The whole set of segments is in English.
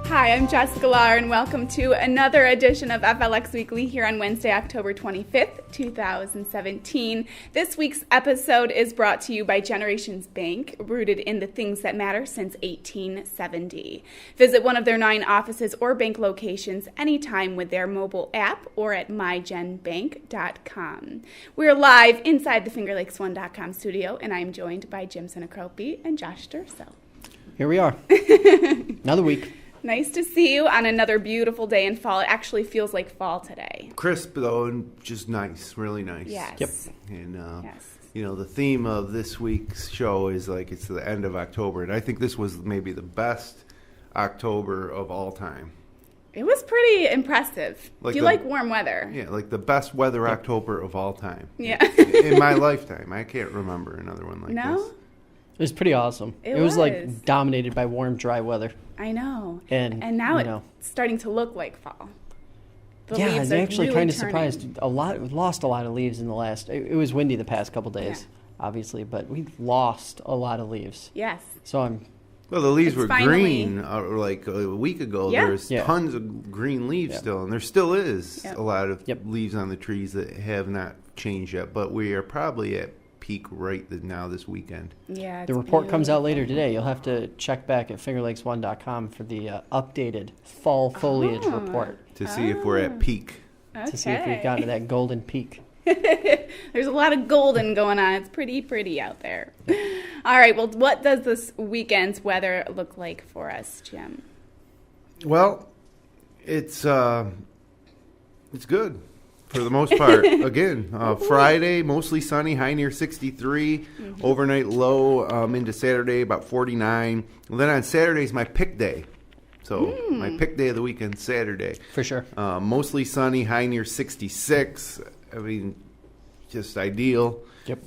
Hi, I'm Jessica Lahr, and welcome to another edition of FLX Weekly here on Wednesday, October 25th, 2017. This week's episode is brought to you by Generations Bank, rooted in the things that matter since 1870. Visit one of their 9 offices or bank locations anytime with their mobile app or at mygenbank.com. We're live inside the FingerLakes1.com studio, and I'm joined by Jim Sinicropi and Josh Durso. Here we are. Another week. Nice to see you on another beautiful day in fall. It actually feels like fall today. Crisp, though, and just nice, really nice. Yes. Yep. And, Yes. you know, the theme of this week's show is like it's the end of October. And I think this was maybe the best October of all time. It was pretty impressive. Like if you the- like warm weather. Yeah, like the best weather October of all time. Yeah. In my lifetime. I can't remember another one like No? this. It was pretty awesome. It was was. like dominated by warm, dry weather. I know. And now you know, it's starting to look like fall. The yeah, leaves I'm are actually really kind of turning. surprised. Lost a lot of leaves in the last. It was windy the past couple days, obviously, but we lost a lot of leaves. Yes. So I'm. Well, the leaves It's were finally- green like a week ago. Yeah. There was Yeah. tons of green leaves Yeah. still, and there still is Yep. a lot of Yep. leaves on the trees that have not changed yet. But we are probably at peak right now this weekend. Yeah. The report comes out later today. You'll have to check back at FingerLakes1.com for the updated fall foliage report To see if we're at peak. Okay. to see if we've gotten to that golden peak. There's a lot of golden going on. It's pretty out there. All right. Well, what does this weekend's weather look like for us, Jim? Well, it's good for the most part. Again, Friday, mostly sunny, high near 63. Overnight low into Saturday, about 49. And then on Saturday's my pick day. So my pick day of the weekend, Saturday. For sure. Mostly sunny, high near 66. I mean, just ideal. Yep.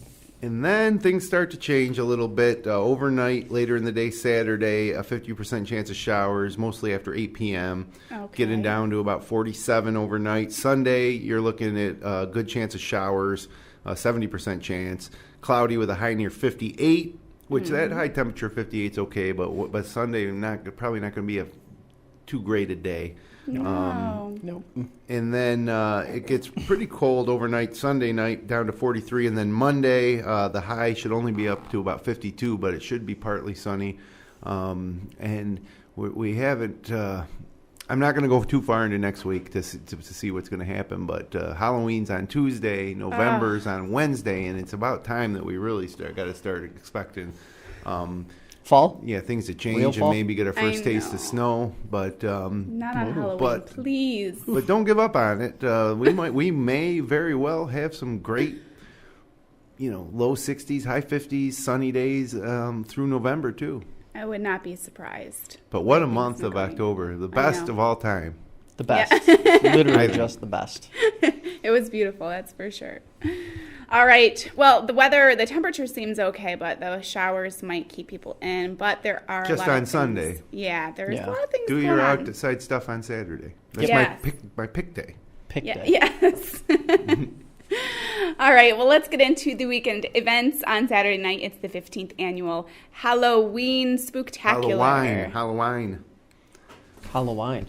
And then things start to change a little bit. Overnight, later in the day, Saturday, a 50% chance of showers, mostly after 8 p.m. Okay. Getting down to about 47 overnight. Sunday, you're looking at a good chance of showers, 70% chance. Cloudy with a high near 58, which that high temperature 58 is okay, but Sunday, probably not going to be a too great a day. No. Nope. And then it gets pretty cold overnight, Sunday night, down to 43. And then Monday, the high should only be up to about 52, but it should be partly sunny. And we haven't, I'm not going to go too far into next week to see what's going to happen, but Halloween's on Tuesday, November's on Wednesday, and it's about time that we really got to start expecting Fall? things to Real change and fall? maybe get our first taste know. of snow. But Not on Halloween, but- please. but don't give up on it. We may very well have some great, low 60s, high 50s, sunny days through November too. I would not be surprised. But what a Things month are of going. October, the best know. of all time. The best. Literally just the best. It was beautiful, that's for sure. All right. Well, the temperature seems okay, but the showers might keep people in. But there are Just a lot on of things. Sunday. Yeah, there's Yeah. a lot of things Do going your on. outside stuff on Saturday. That's Yes. my pick day. Pick Yeah, day. yes. All right. Well, let's get into the weekend events. On Saturday night, it's the 15th annual Halloween Spooktacular. Halloween. Halloween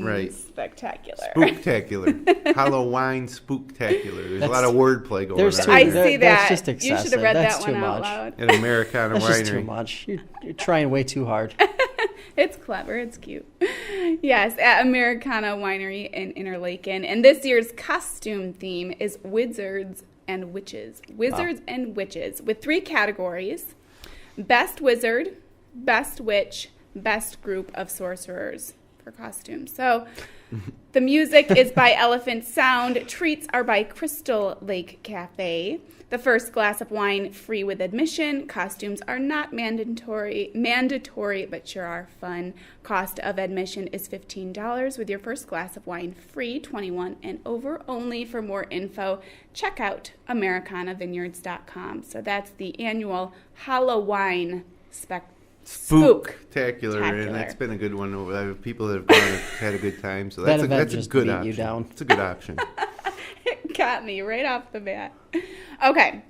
Right. Spectacular. Spooktacular. Halloween Spooktacular. There's a lot of wordplay going there's on. too- I That- see that's that. just You should have excessive. read That's that one too out much. loud. At Americana That's just too Winery. much. You're trying way too hard. It's clever. It's cute. Yes, at Americana Winery in Interlaken. And this year's costume theme is Wizards and Witches. Wizards and Witches, with 3 categories: Best Wizard, Best Witch, Best Group of Sorcerers for costumes. So the music is by Elephant Sound. Treats are by Crystal Lake Cafe. The first glass of wine free with admission. Costumes are not mandatory, but sure are fun. Cost of admission is $15 with your first glass of wine free, 21 and over only. For more info, check out AmericanaVineyards.com. So that's the annual Halloween Spooktacular, and Spectacular. that's been a good one. People that have gone have had a good time, so That that's event a just good beat option. you down. It's a good option. Got me right off the bat. Okay.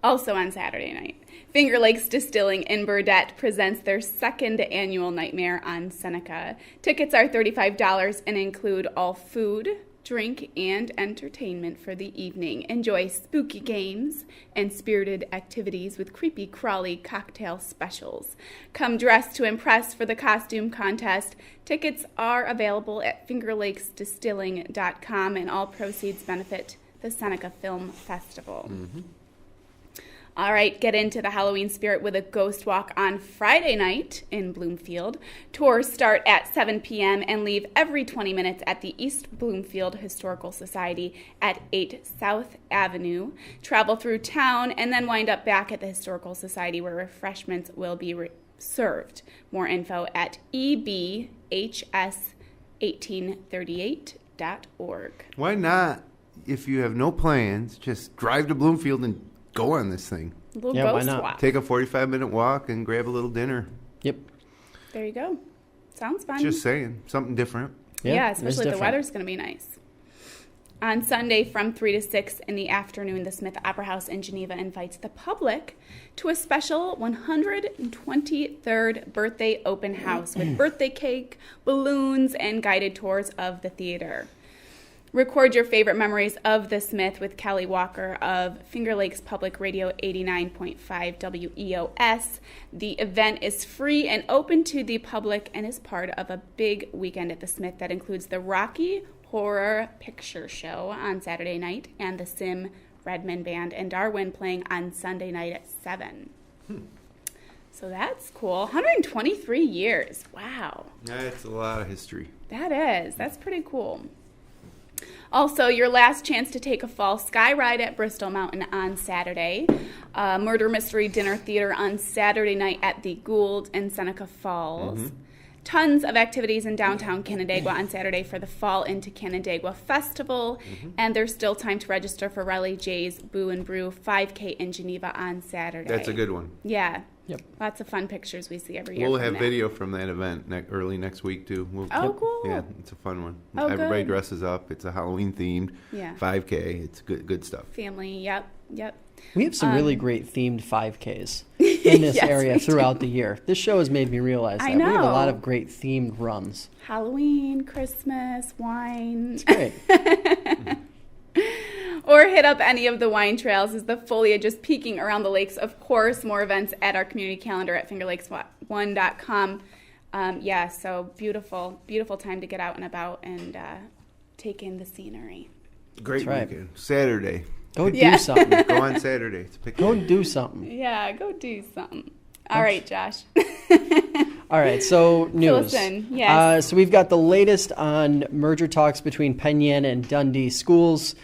Also on Saturday night, Finger Lakes Distilling in Burdett presents their second annual Nightmare on Seneca. Tickets are $35 and include all food, drink, and entertainment for the evening. Enjoy spooky games and spirited activities with creepy crawly cocktail specials. Come dressed to impress for the costume contest. Tickets are available at fingerlakesdistilling.com, and all proceeds benefit the Seneca Film Festival. Mm-hmm. All right, get into the Halloween spirit with a ghost walk on Friday night in Bloomfield. Tours start at 7 p.m. and leave every 20 minutes at the East Bloomfield Historical Society at 8 South Avenue. Travel through town and then wind up back at the Historical Society where refreshments will be served. More info at ebhs1838.org. Why not, if you have no plans, just drive to Bloomfield and go on this thing. A little Yeah, why ghost not? walk. Take a 45-minute walk and grab a little dinner. Yep. There you go. Sounds fun. Just saying, something different. Yeah, it is especially if the different. weather's going to be nice. On Sunday from 3 to 6 in the afternoon, the Smith Opera House in Geneva invites the public to a special 123rd birthday open house with birthday cake, balloons, and guided tours of the theater. Record your favorite memories of the Smith with Kelly Walker of Finger Lakes Public Radio 89.5 WEOS. The event is free and open to the public and is part of a big weekend at the Smith that includes the Rocky Horror Picture Show on Saturday night and the Sim Redmond Band and Darwin playing on Sunday night at 7. So that's cool. 123 years. Wow. That's a lot of history. That is. That's pretty cool. Also, your last chance to take a fall sky ride at Bristol Mountain on Saturday. Murder Mystery Dinner Theater on Saturday night at the Gould in Seneca Falls. Mm-hmm. Tons of activities in downtown Canandaigua on Saturday for the Fall into Canandaigua Festival. Mm-hmm. And there's still time to register for Riley J's Boo and Brew 5K in Geneva on Saturday. That's a good one. Yeah. Yep. Lots of fun pictures we see every year. We'll from have that. video from that event early next week, too. Cool. Yeah, it's a fun one. Oh, Everybody good. dresses up. It's a Halloween-themed Yeah. 5K. It's good stuff. Family, yep. We have some really great themed 5Ks in this Yes, area we throughout the year. This show has made me realize that. I We have a know. lot of great themed runs. Halloween, Christmas, wine. It's great. Or hit up any of the wine trails as the foliage is peeking around the lakes. Of course, more events at our community calendar at fingerlakes1.com. So beautiful time to get out and about and take in the scenery. Great That's right. weekend. Saturday. Go do Yeah. something. Go on Saturday. It's a picnic. Go do something. Yeah, go do something. All right, Josh. All right, so news. Listen, yes. So we've got the latest on merger talks between Penn Yan and Dundee schools.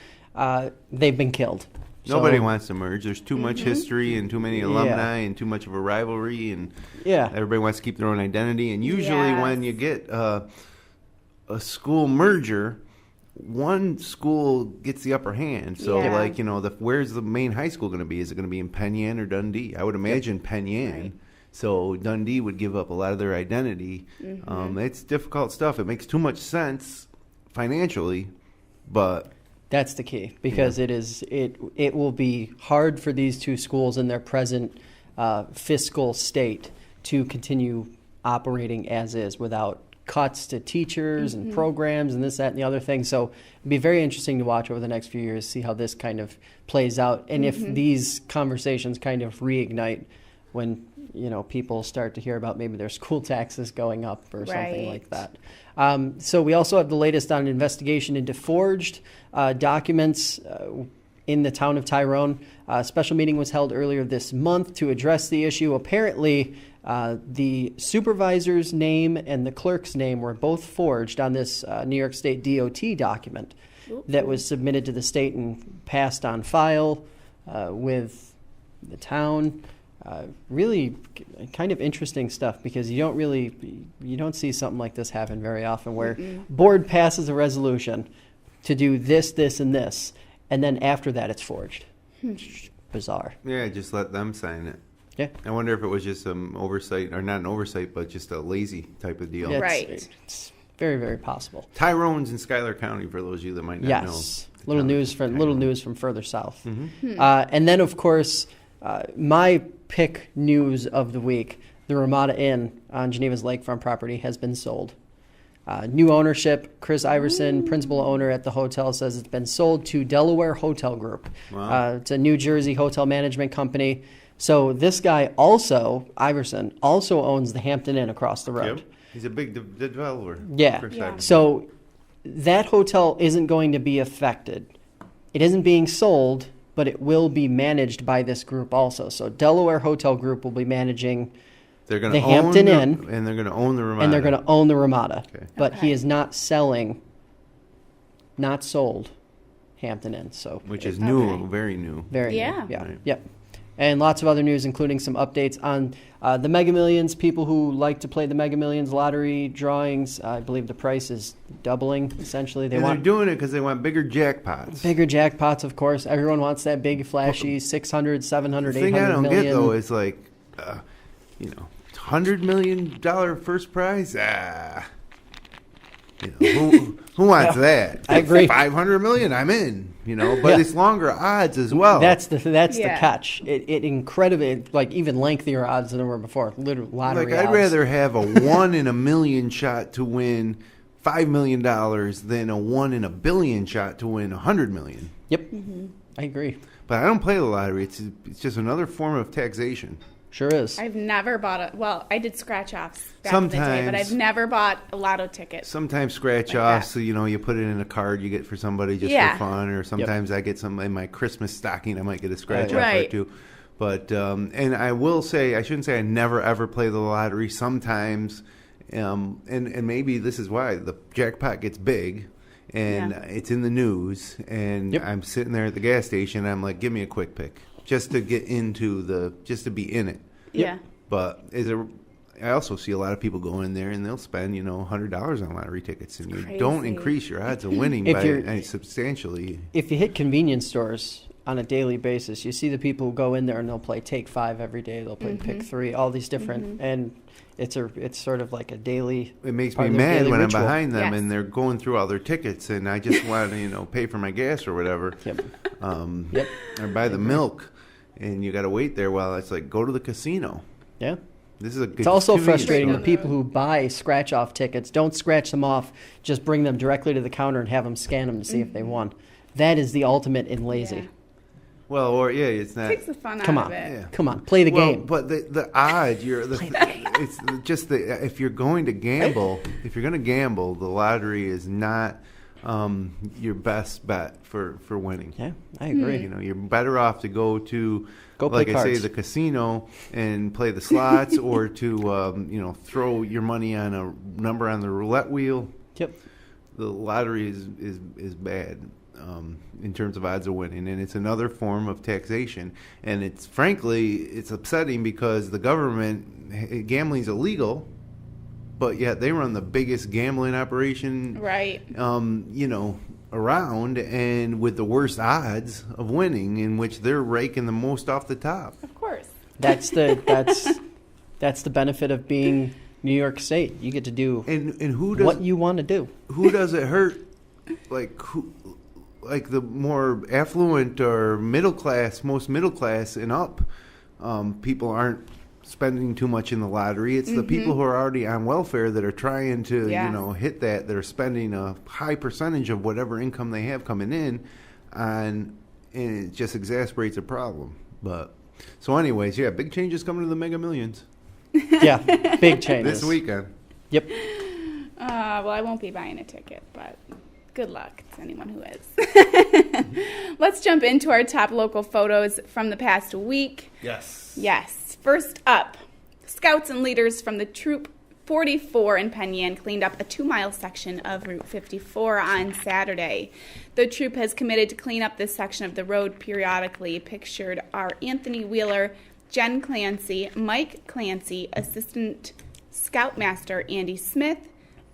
They've been killed. Nobody So- wants to merge. There's too much history and too many alumni and too much of a rivalry, and Yeah. everybody wants to keep their own identity. And usually, Yes. when you get a school merger, one school gets the upper hand. So, Yeah. where's the main high school going to be? Is it going to be in Penn Yan or Dundee? I would imagine Penn Yan. Right. So Dundee would give up a lot of their identity. It's difficult stuff. It makes too much sense financially, but That's the key because it will be hard for these two schools in their present fiscal state to continue operating as is without cuts to teachers and programs and this, that, and the other thing. So it'd be very interesting to watch over the next few years, see how this kind of plays out. And if these conversations kind of reignite when, people start to hear about maybe their school taxes going up or something like that. So we also have the latest on an investigation into forged documents in the town of Tyrone. A special meeting was held earlier this month to address the issue. Apparently, the supervisor's name and the clerk's name were both forged on this New York State DOT document that was submitted to the state and passed on file with the town. Really kind of interesting stuff because you don't see something like this happen very often where board passes a resolution to do this, this, and this, and then after that it's forged. Bizarre. yeah, just let them sign it. Yeah. I wonder if it was just some oversight, or not an oversight, but just a lazy type of deal. Yeah, Right. It's very, very possible. Tyrone's in Schuyler County, for those of you that might not know. Yes. Little news from further south. Mm-hmm. And then, of course, My pick news of the week, the Ramada Inn on Geneva's lakefront property has been sold. New ownership, Chris Iverson, principal owner at the hotel, says it's been sold to Delaware Hotel Group. Wow. It's a New Jersey hotel management company. So this guy Iverson, also owns the Hampton Inn across the road. Yep. He's a big developer. Yeah. Chris Yeah. Iverson. So that hotel isn't going to be affected. It isn't being sold, but it will be managed by this group also. So Delaware Hotel Group will be managing they're going the to Hampton Inn, and they're going to own the Ramada. and they're going to own the Ramada. Okay. But Okay. he is not sold Hampton Inn. So Which is new, Okay. very new. very Yeah. new. Yeah. Right. Yep. And lots of other news, including some updates on the Mega Millions. People who like to play the Mega Millions lottery drawings, I believe the price is doubling, essentially. They And want they're doing it because they want bigger jackpots. bigger jackpots, of course. Everyone wants that big, flashy 600, 700, The thing I 800 don't million. get, though, is like, $100 million first prize? Who wants that? I agree. 500 million, I'm in. But Yeah. it's longer odds as well. That's the Yeah. catch. It incredibly, like even lengthier odds than there were before. Literally lottery like I'd odds. rather have a 1 in a million shot to win $5 million than a 1 in a billion shot to win $100 million. Yep, I agree. But I don't play the lottery. It's just another form of taxation. Sure is. I've never bought I did scratch offs back in the day, but I've never bought a lotto ticket. Sometimes scratch Like offs, that. so you put it in a card you get for somebody just Yeah. for fun, or sometimes I get some in my Christmas stocking. I might get a scratch Oh, off yeah. or Right. two. But and I will say, I shouldn't say I never ever play the lottery. Sometimes, and maybe this is why the jackpot gets big. And Yeah. it's in the news, and Yep. I'm sitting there at the gas station. I'm like, give me a quick pick, just to get just to be in it. Yeah. But I also see a lot of people go in there and they'll spend, $100 on lottery tickets, and you don't Crazy. increase your odds of winning If by you're- substantially. If you hit convenience stores on a daily basis, you see the people who go in there and they'll play Take 5 every day. They'll play Pick 3, all these different, and it's sort of like a daily. It makes part me of their mad daily when ritual. I'm behind them Yes. and they're going through all their tickets, and I just want to, pay for my gas or whatever, Yep. or buy the milk, and you got to wait there while it's like go to the casino. Yeah. This is a good. It's also convenience frustrating store. the people who buy scratch-off tickets. Don't scratch them off. Just bring them directly to the counter and have them scan them to see if they won. That is the ultimate in lazy. Yeah. Well, or it's not. Takes the fun Come out on. of it. Yeah. Come on, play the game. But the odds, it's just if you're going to gamble, the lottery is not your best bet for winning. Yeah, I agree. You're better off to go to, Go play like I say, cards. the casino and play the slots, or to throw your money on a number on the roulette wheel. Yep. The lottery is bad in terms of odds of winning, and it's another form of taxation. And it's upsetting because the government, gambling's illegal, but yet they run the biggest gambling operation, Right. around, and with the worst odds of winning, in which they're raking the most off the top. Of course. That's the benefit of being New York State. You get to do And who does what you want to do. who does it hurt? Like the more affluent or most middle class and up people aren't spending too much in the lottery. It's the people who are already on welfare that are trying to Yeah. hit that are spending a high percentage of whatever income they have coming in and it just exasperates a problem. But so anyways, big changes coming to the Mega Millions Yeah, big changes. this weekend. Yep. Well, I won't be buying a ticket, but good luck to anyone who is. Let's jump into our top local photos from the past week. Yes. Yes. First up, scouts and leaders from the Troop 44 in Penn Yan cleaned up a 2-mile section of Route 54 on Saturday. The troop has committed to clean up this section of the road periodically. Pictured are Anthony Wheeler, Jen Clancy, Mike Clancy, Assistant Scoutmaster Andy Smith,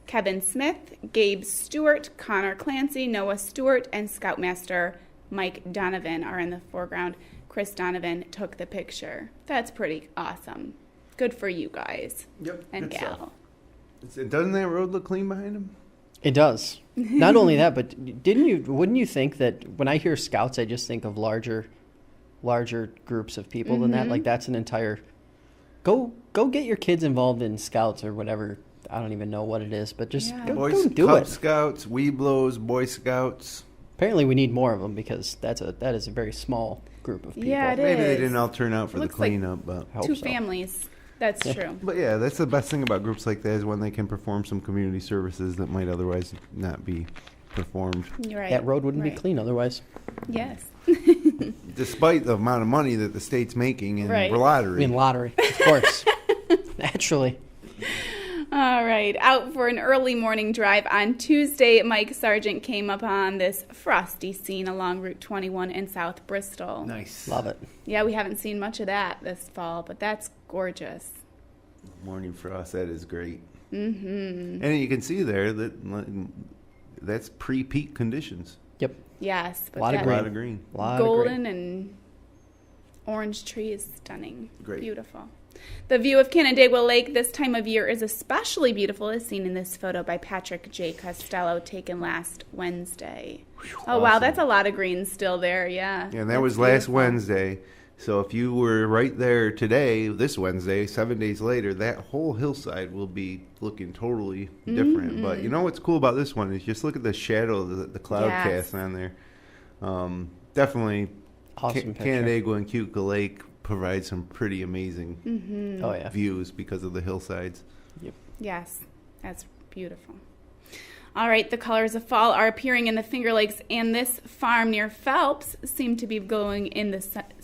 Kevin Smith, Gabe Stewart, Connor Clancy, Noah Stewart, and Scoutmaster Mike Donovan are in the foreground. Chris Donovan took the picture. That's pretty awesome. Good for you guys. Yep. And gal. Doesn't that road look clean behind him? It does. Not only that, but wouldn't you think that when I hear scouts, I just think of larger larger groups of people than that. Like that's an entire go get your kids involved in scouts or whatever. I don't even know what it is, but just go do Cub it. Scouts, Weeblos, Boy Scouts. Apparently, we need more of them because that is a very small group of people. Yeah, it Maybe they is. didn't all turn out for the Looks like cleanup, but I hope 2 so. families. That's true. But yeah, that's the best thing about groups like that is when they can perform some community services that might otherwise not be performed. You're right. That road wouldn't be Right. clean otherwise. Yes. Despite the amount of money that the state's making in Right. lottery. In lottery, of course. Naturally. All right. Out for an early morning drive on Tuesday, Mike Sargent came upon this frosty scene along Route 21 in South Bristol. Nice. Love it. Yeah, we haven't seen much of that this fall, but that's gorgeous. Morning frost, that is great. Mm-hmm. And you can see there that that's pre-peak conditions. Yep. Yes, but A lot of that green. A lot of green. Lot of golden green. and orange tree is stunning. Great. Beautiful. The view of Canandaigua Lake this time of year is especially beautiful, as seen in this photo by Patrick J. Costello, taken last Wednesday. Oh, wow, awesome. that's a lot of green still there, yeah. Yeah, and that That's was last beautiful. Wednesday. So if you were right there today, this Wednesday, 7 days later, that whole hillside will be looking totally different. But you know what's cool about this one is just look at the shadow, the cloud Yes. cast on there. Definitely, Awesome picture. Canandaigua and Canandaigua Lake provide some pretty amazing Oh, yeah. views because of the hillsides. Yes, that's beautiful. All right, the colors of fall are appearing in the Finger Lakes, and this farm near Phelps seem to be glowing in the setting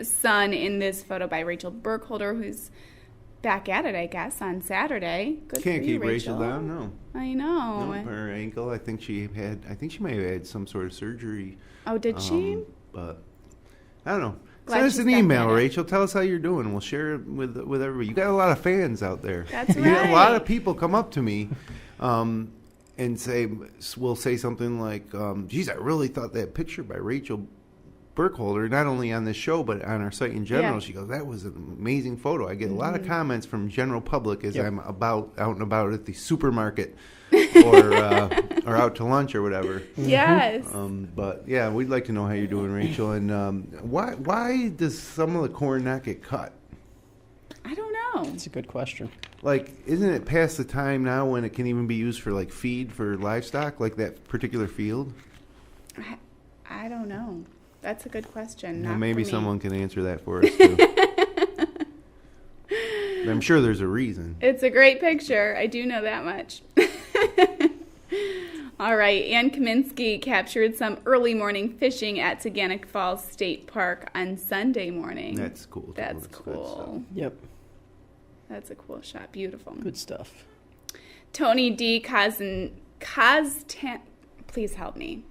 sun in this photo by Rachel Burkholder, who's back at it, I guess, on Saturday. Good Can't for you, keep Rachel down, no. I know. No, her ankle. I think she may have had some sort of surgery. Oh, did she? But I don't know. Glad Send us she's an back email, at it. Rachel. Tell us how you're doing. We'll share it with everybody. You got a lot of fans out there. That's You got a lot right. of people come up to me and will say something like, geez, I really thought that picture by Rachel Burkholder, not only on this show, but on our site in general. Yeah. She goes, that was an amazing photo. I get a lot of comments from general public as Yep. I'm out and about at the supermarket or out to lunch or whatever. Yes. But yeah, we'd like to know how you're doing, Rachel. And why does some of the corn not get cut? I don't know. That's a good question. Like, isn't it past the time now when it can even be used for like feed for livestock, like that particular field? I don't know. That's a good question. Well, Not maybe for me. someone can answer that for us too. I'm sure there's a reason. It's a great picture. I do know that much. All right. Ann Kaminsky captured some early morning fishing at Saganic Falls State Park on Sunday morning. That's cool. too. That's good cool. Yep. That's a cool shot. Beautiful. Good stuff. Tony D. Please help me.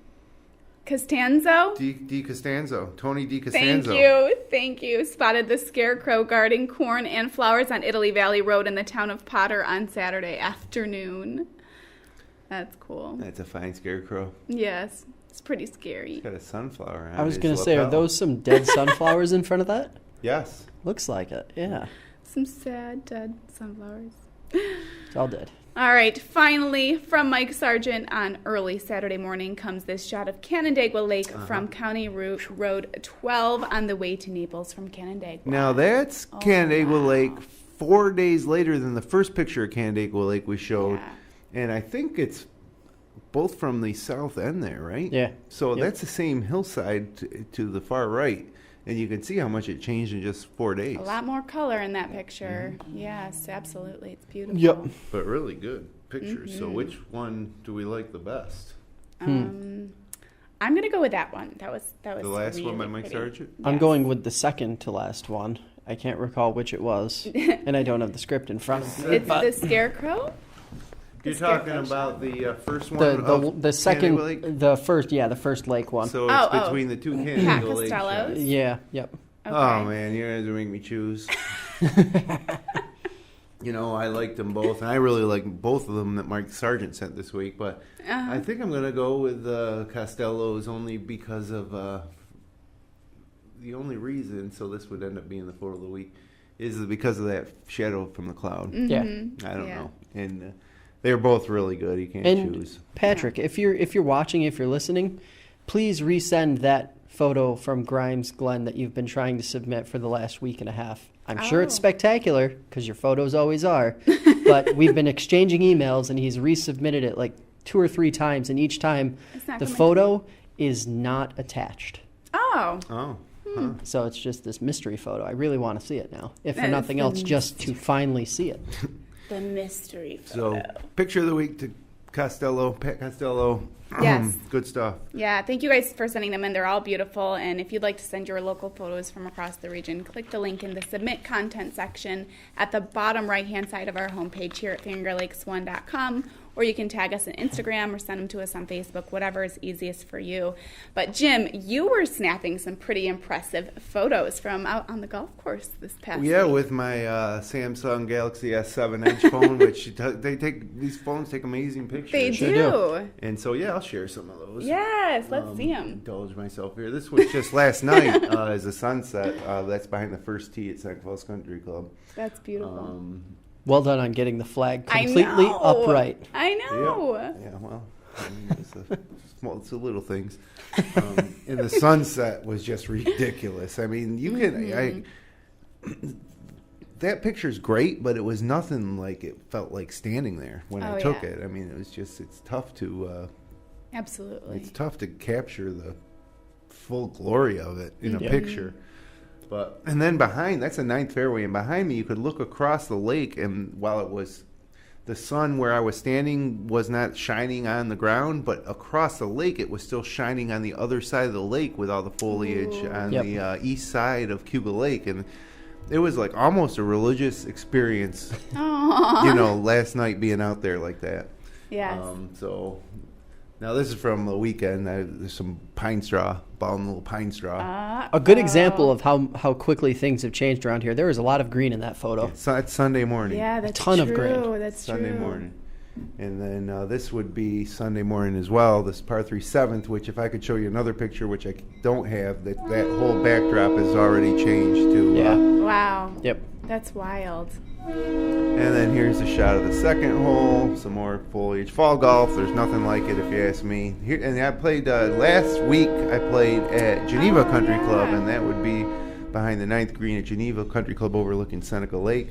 Costanzo? D. Costanzo. Tony D. Costanzo. Thank you. Spotted the Scarecrow guarding corn and flowers on Italy Valley Road in the town of Potter on Saturday afternoon. That's cool. That's a fine scarecrow. Yes, it's pretty scary. Got a sunflower on I was his going to say, are lapel. those some dead sunflowers in front of that? Yes. Looks like it, yeah. Some sad, dead sunflowers. It's all dead. All right, finally, from Mike Sargent on early Saturday morning comes this shot of Canandaigua Lake from County Road 12 on the way to Naples from Canandaigua. Now that's Canandaigua Lake 4 days later than the first picture of Canandaigua Lake we showed. Yeah. And I think it's both from the south end there, right? Yeah. So Yep. that's the same hillside to the far right. And you can see how much it changed in just 4 days. A lot more color in that picture. Yes, absolutely. It's beautiful. Yep. But really good pictures. So which one do we like the best? I'm gonna go with that one. That was The last one by really Mike pretty. Sargent? I'm Yes. going with the second to last one. I can't recall which it was, and I don't have the script in front of me. It's the Scarecrow. You're The talking Scarecrow about the first one The of second, Canandaigua Lake? the first lake one. So Oh, it's between the two Pat Canandaigua Lake Costello's. shots. Yeah, yep. Okay. Oh, man, you're going to make me choose. You know, I liked them both, and I really like both of them that Mike Sargent sent this week, but I think I'm going to go with Costello's only because of the only reason, so this would end up being the photo of the week, is because of that shadow from the cloud. Yeah. I don't Yeah. know. And they're both really good. You can't And choose. Patrick, if you're watching, if you're listening, please resend that photo from Grimes Glen that you've been trying to submit for the last week and a half. I'm sure it's spectacular, because your photos always are, but we've been exchanging emails, and he's resubmitted it like 2 or 3 times, and each time the photo is not attached. Oh. Oh. So it's just this mystery photo. I really want to see it now, if for nothing else, just to finally see it. The mystery photo. So, picture of the week to Pat Costello. Yes. Good stuff. Yeah, thank you guys for sending them in. They're all beautiful. And if you'd like to send your local photos from across the region, click the link in the Submit Content section at the bottom right-hand side of our homepage here at FingerLakes1.com. Or you can tag us on Instagram or send them to us on Facebook, whatever is easiest for you. But, Jim, you were snapping some pretty impressive photos from out on the golf course this past week. With my Samsung Galaxy S7 Edge phone, which these phones take amazing pictures. They do. And so, I'll share some of those. Yes, let's see them. Indulge myself here. This was just last night as a sunset. That's behind the first tee at Scarecrow Country Club. That's beautiful. Well done on getting the flag completely upright. I know. Yeah, well, it's the little things. And the sunset was just ridiculous. I mean, you can... that picture's great, but it was nothing like it felt like standing there when I took it. I mean, it was just... It's tough to... Absolutely. It's tough to capture the full glory of it in a picture. And then that's a 9th fairway, and behind me you could look across the lake, and while it was the sun where I was standing was not shining on the ground, but across the lake it was still shining on the other side of the lake with all the foliage on the east side of Cuba Lake, and it was like almost a religious experience. Last night being out there like that. Yes. Now, this is from the weekend. There's some pine straw, ballen little pine straw. A good example of how quickly things have changed around here. There was a lot of green in that photo. It's Sunday morning. Yeah, that's a ton true. of green. That's Sunday true. morning. And then this would be Sunday morning as well, this par 3 7th, which if I could show you another picture, which I don't have, that whole backdrop has already changed to... Wow. Yep. That's wild. And then here's a shot of the second hole, some more foliage. Fall golf, there's nothing like it if you ask me. And I played, last week I played at Geneva Country Club, and that would be behind the 9th green at Geneva Country Club overlooking Seneca Lake.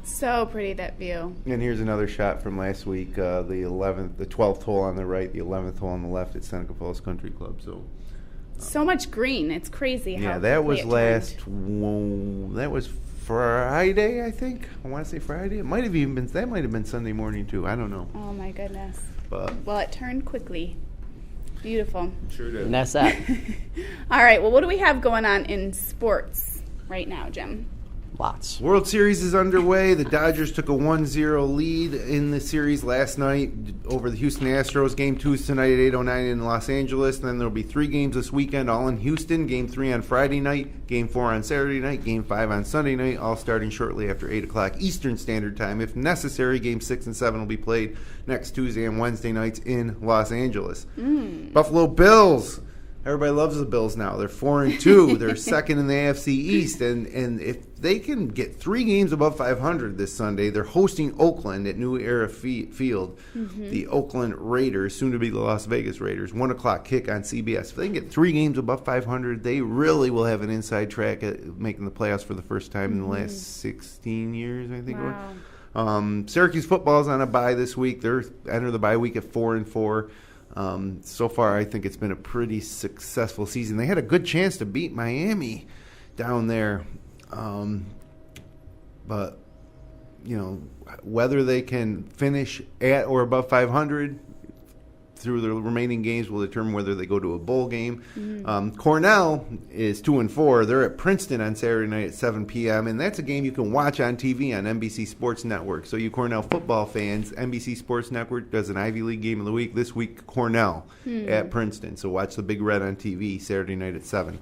So pretty, that view. And here's another shot from last week, the 12th hole on the right, the 11th hole on the left at Seneca Falls Country Club. So much green, it's crazy how Yeah, that was that was Friday, I think. I want to say Friday. It might have even been. That might have been Sunday morning too. I don't know. Oh my goodness. But well, it turned quickly. Beautiful. Sure did. And that's that. All right. Well, what do we have going on in sports right now, Jim? Lots. World Series is underway. The Dodgers took a 1-0 lead in the series last night over the Houston Astros. Game 2 is tonight at 8:09 in Los Angeles. Then there will be 3 games this weekend, all in Houston. Game 3 on Friday night, Game 4 on Saturday night, Game 5 on Sunday night, all starting shortly after 8 o'clock Eastern Standard Time. If necessary, Game 6 and 7 will be played next Tuesday and Wednesday nights in Los Angeles. Buffalo Bills. Everybody loves the Bills now. They're 4-2. They're second in the AFC East. And if they can get 3 games above 500 this Sunday, they're hosting Oakland at New Era Field. The Oakland Raiders, soon to be the Las Vegas Raiders. 1 o'clock kick on CBS. If they can get 3 games above 500, they really will have an inside track at making the playoffs for the first time in the last 16 years, I think. Wow. Syracuse football is on a bye this week. They're enter the bye week at 4-4. So far, I think it's been a pretty successful season. They had a good chance to beat Miami down there. But, whether they can finish at or above 500 through the remaining games will determine whether they go to a bowl game. Cornell is 2-4. They're at Princeton on Saturday night at 7 p.m., and that's a game you can watch on TV on NBC Sports Network. So you Cornell football fans, NBC Sports Network does an Ivy League game of the week. This week, Cornell at Princeton. So watch the Big Red on TV Saturday night at 7.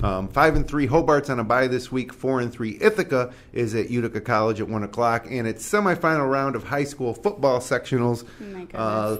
5-3 Hobart's on a bye this week. 4-3 Ithaca is at Utica College at 1 o'clock, and it's semifinal round of high school football sectionals.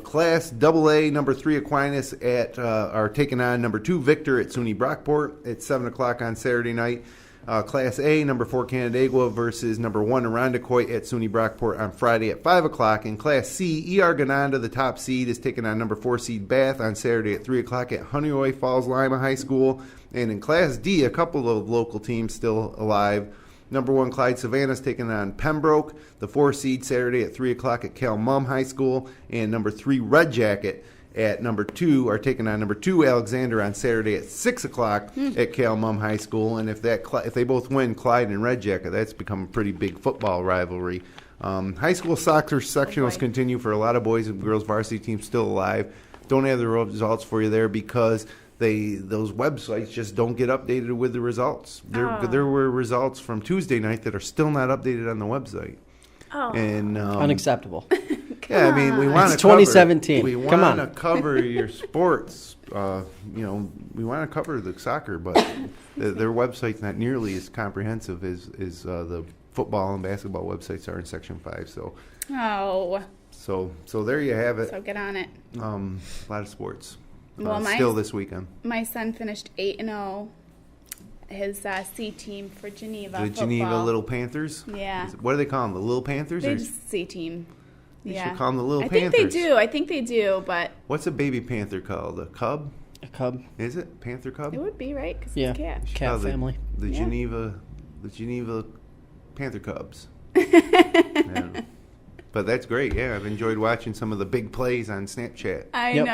Class AA number 3 Aquinas are taking on number 2 Victor at SUNY Brockport at 7 o'clock on Saturday night. Class A, number 4 Canandaigua versus number 1 Irondequoit at SUNY Brockport on Friday at 5 o'clock. In Class C, ER Gananda, the top seed, is taking on number 4 seed Bath on Saturday at 3 o'clock at Honeoye Falls Lima High School. And in Class D, a couple of local teams still alive. Number 1 Clyde Savannah is taking on Pembroke, the 4 seed, Saturday at 3 o'clock at Cal Mum High School. And number 3 Red Jacket at number 2 are taking on number 2 Alexander on Saturday at 6 o'clock at Cal Mum High School. And if they both win, Clyde and Red Jacket, that's become a pretty big football rivalry. High school soccer sectionals continue for a lot of boys and girls varsity teams still alive. Don't have the results for you there because those websites just don't get updated with the results. There were results from Tuesday night that are still not updated on the website. Oh. And Unacceptable. Yeah, I mean, we want to 2017. We want to cover your sports. We want to cover the soccer, but their website's not nearly as comprehensive as the football and basketball websites are in Section 5. So there you have it. So get on it. A lot of sports. Well, still this weekend. My son finished 8-0. His C team for Geneva. The football. Geneva Little Panthers. Yeah. What do they call them? The Little Panthers? They just C team. You should call them the Little I Panthers. I think they do, but what's a baby panther called? A cub? A cub. Is it Panther cub? it would be, right? Because Yeah. it's a cat. Cat family. The Yeah. Geneva Panther Cubs. Yeah. But that's great. Yeah, I've enjoyed watching some of the big plays on Snapchat. I know.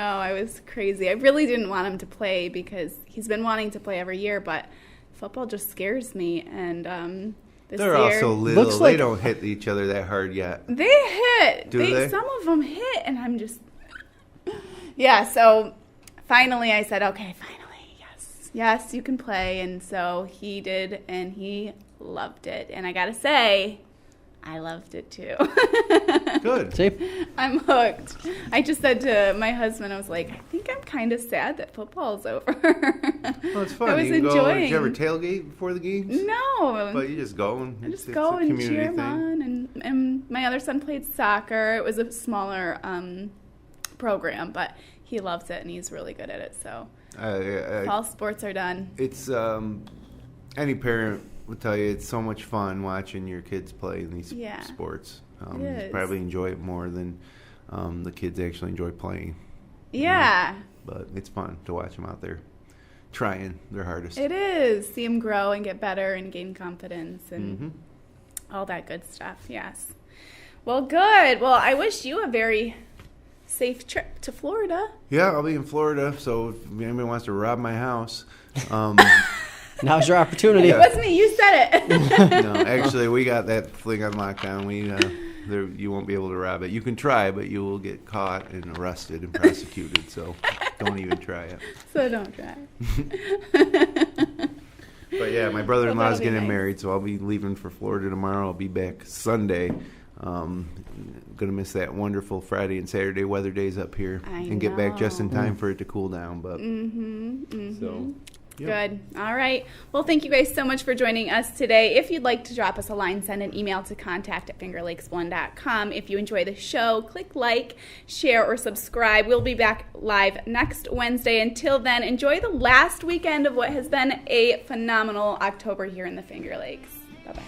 I was crazy. I really didn't want him to play because he's been wanting to play every year, but football just scares me. And this They're year, also little. Looks They like- don't hit each other that hard yet. they hit. Do they? Some of them hit, and I'm just... Yeah, so finally I said, okay, yes, you can play. And so he did, and he loved it. And I got to say, I loved it too. Good. See? I'm hooked. I just said to my husband, I was like, I think I'm kind of sad that football's over. Well, it's fun. I was you can go. enjoying. Did you ever tailgate before the games? No. But you just go and I just it's go a and community cheer him thing. on. And my other son played soccer. It was a smaller program, but he loves it and he's really good at it. So all sports are done. It's any parent would tell you it's so much fun watching your kids play in these sports. It You is. probably enjoy it more than the kids actually enjoy playing. Yeah. But it's fun to watch them out there trying their hardest. It is. See them grow and get better and gain confidence and all that good stuff. Yes. Well, good. Well, I wish you a very safe trip to Florida. Yeah, I'll be in Florida, so if anybody wants to rob my house. Now's your opportunity. It wasn't me. You said it. No, actually, we got that thing on lockdown. You won't be able to rob it. You can try, but you will get caught and arrested and prosecuted, so don't even try it. So don't try. But yeah, my brother-in-law's that'll be getting nice. married, so I'll be leaving for Florida tomorrow. I'll be back Sunday. Gonna miss that wonderful Friday and Saturday weather days up here, and get back just in time for it to cool down. But so. Yep. Good. All right. Well, thank you guys so much for joining us today. If you'd like to drop us a line, send an email to contact@fingerlakes1.com. If you enjoy the show, click like, share, or subscribe. We'll be back live next Wednesday. Until then, enjoy the last weekend of what has been a phenomenal October here in the Finger Lakes. Bye-bye.